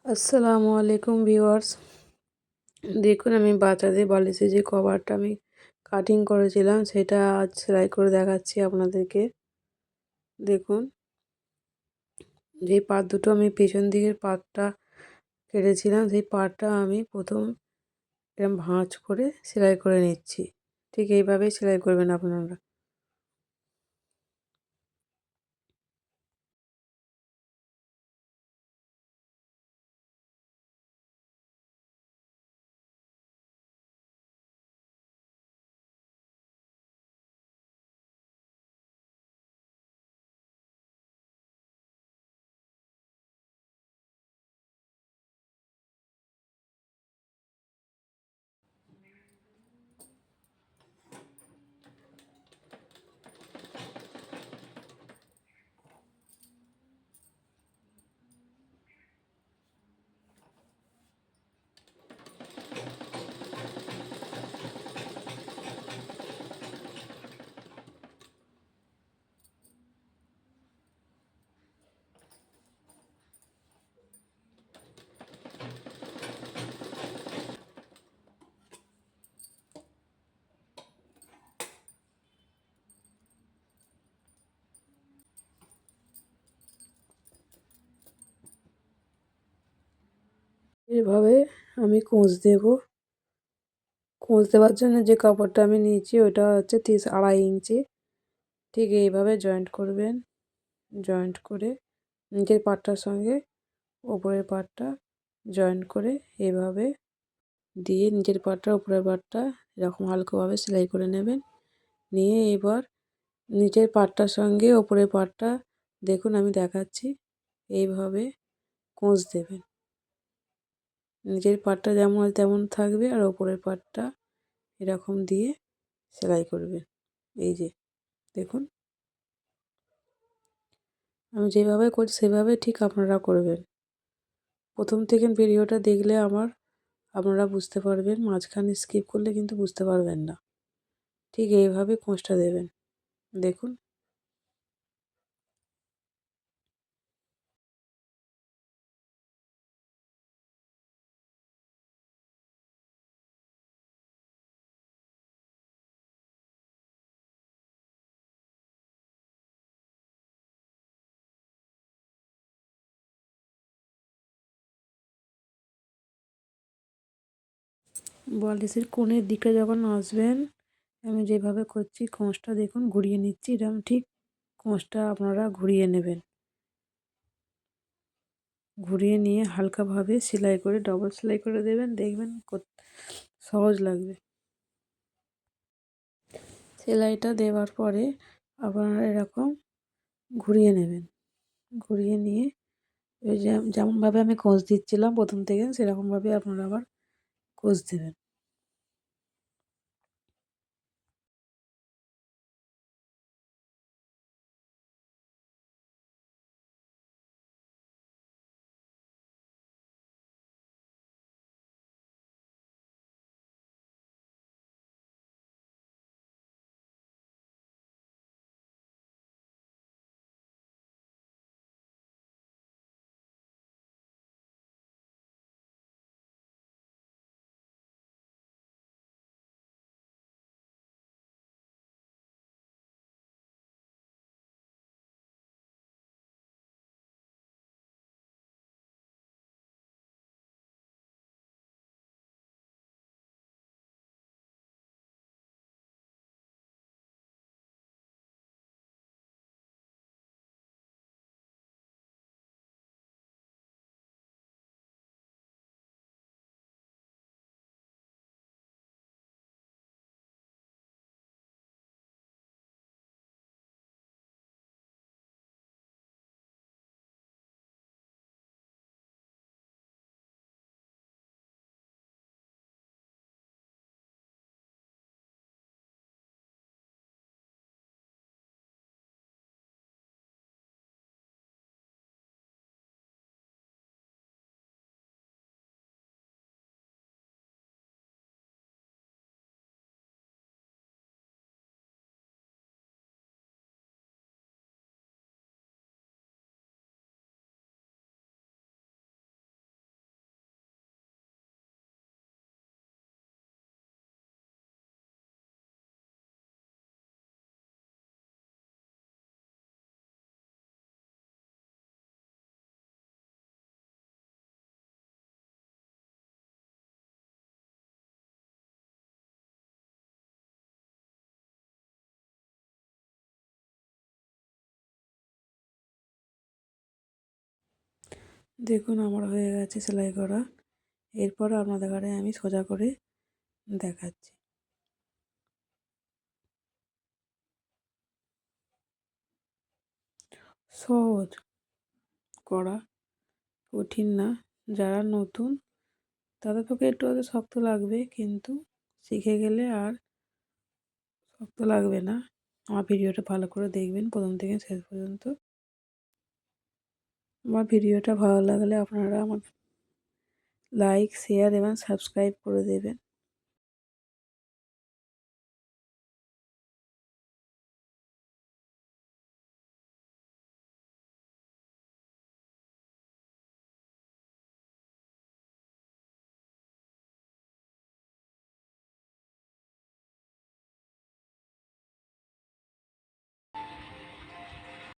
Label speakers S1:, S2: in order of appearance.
S1: আসসালামু আলাইকুম ভিউয়ার্স। দেখুন আমি বাচ্চাদের বালিশের যে কভারটা আমি কাটিং করেছিলাম সেটা আজ সেলাই করে দেখাচ্ছি আপনাদেরকে। দেখুন যেই পাট দুটো আমি পেছন দিকের পাটটা কেটেছিলাম সেই পাটটা আমি প্রথম এরকম ভাঁজ করে সেলাই করে নিচ্ছি। ঠিক এইভাবেই সেলাই করবেন আপনারা। এভাবে আমি কোঁচ দেব। কোঁচ দেওয়ার জন্য যে কাপড়টা আমি নিয়েছি ওটা হচ্ছে 2.5 ইঞ্চি। ঠিক এইভাবে জয়েন্ট করবেন। জয়েন্ট করে নিচের পাটটার সঙ্গে ওপরের পাটটা জয়েন্ট করে এভাবে দিয়ে নিচের পাটটা উপরের পাটটা এরকম হালকাভাবে সেলাই করে নেবেন। নিয়ে এবার নিচের পাটটার সঙ্গে ওপরের পাটটা দেখুন আমি দেখাচ্ছি এইভাবে কোঁচ দেবেন। নিচের পাটটা যেমন তেমন থাকবে আর ওপরের পাটটা এরকম দিয়ে সেলাই করবেন। এই যে দেখুন আমি যেভাবে করছি সেভাবে ঠিক আপনারা করবেন। প্রথম থেকে ভিডিওটা দেখলে আপনারা বুঝতে পারবেন, মাঝখানে স্কিপ করলে কিন্তু বুঝতে পারবেন না। ঠিক এইভাবে কোঁচটা দেবেন। দেখুন বালিশের কোণের দিকে যখন আসবেন আমি যেভাবে করছি কোঁচটা দেখুন ঘুরিয়ে নিচ্ছি, এরকম ঠিক কোঁচটা আপনারা ঘুরিয়ে নেবেন। ঘুরিয়ে নিয়ে হালকাভাবে সেলাই করে ডবল সেলাই করে দেবেন, দেখবেন সহজ লাগবে। সেলাইটা দেওয়ার পরে আপনারা এরকম ঘুরিয়ে নেবেন। ঘুরিয়ে নিয়ে ওই যেমনভাবে আমি কোঁচ দিচ্ছিলাম প্রথম থেকে সেরকমভাবে আপনারা আবার কোঁচ দেবেন। দেখুন আমার হয়ে গেছে সেলাই করা। এরপর আপনাদের ঘরে আমি সোজা করে দেখাচ্ছি। সহজ করা, কঠিন না। যারা নতুন তাদের পক্ষে একটু হয়তো শক্ত লাগবে, কিন্তু শিখে গেলে আর শক্ত লাগবে না। আমার ভিডিওটা ভালো করে দেখবেন প্রথম থেকে শেষ পর্যন্ত। আমার ভিডিওটা ভালো লাগলে আপনারা আমার লাইক, শেয়ার এবং সাবস্ক্রাইব করে দেবেন।